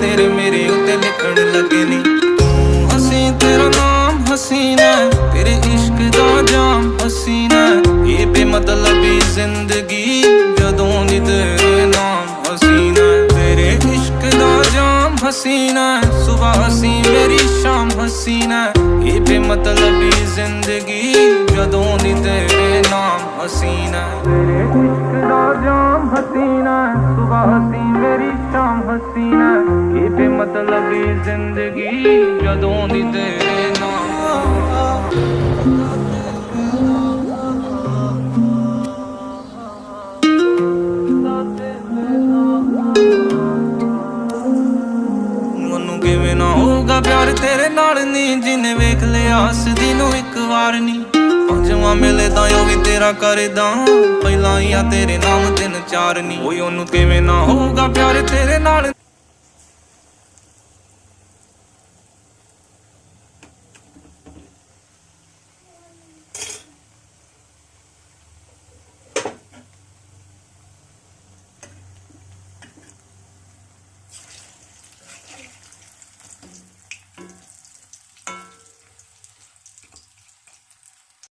तेरे मेरे उत्ते लिखण लगे नी। तू हसी तेरा नाम हसीना, तेरे इश्क दा जाम हसीना, ये बेमतलबी जिंदगी जदों दी तेरे नाम हसीना। तेरे इश्क दा जाम हसीना, सुबह हसी मेरी शाम हसीना, ये बेमतलबी जिंदगी जदों दी तेरे नाम हसीना। तेरे इश्क दा जाम हसीना, सुबह हसी मेरी शाम हसीना, ये बेमतलबी जिंदगी जदों दी तेरे नाम। ਕਿਵੇਂ ਨਾ ਹੋਊਗਾ ਪਿਆਰ ਤੇਰੇ ਨਾਲ ਨੀ, ਜਿਨੇ ਵੇਖ ਲਿਆ ਹੱਸਦੀ ਨੂੰ ਇੱਕ ਵਾਰ ਨੀ। ਪੰਜਵਾਂ ਮਿਲੇ ਤਾਂ ਉਹ ਵੀ ਤੇਰਾ ਕਰਦਾ, ਪਹਿਲਾਂ ਹੀ ਆ ਤੇਰੇ ਨਾਮ 3 4 ਨੀ। ਓਏ ਉਹਨੂੰ ਕਿਵੇਂ ਨਾ ਹੋਊਗਾ ਪਿਆਰ ਤੇਰੇ ਨਾਲ।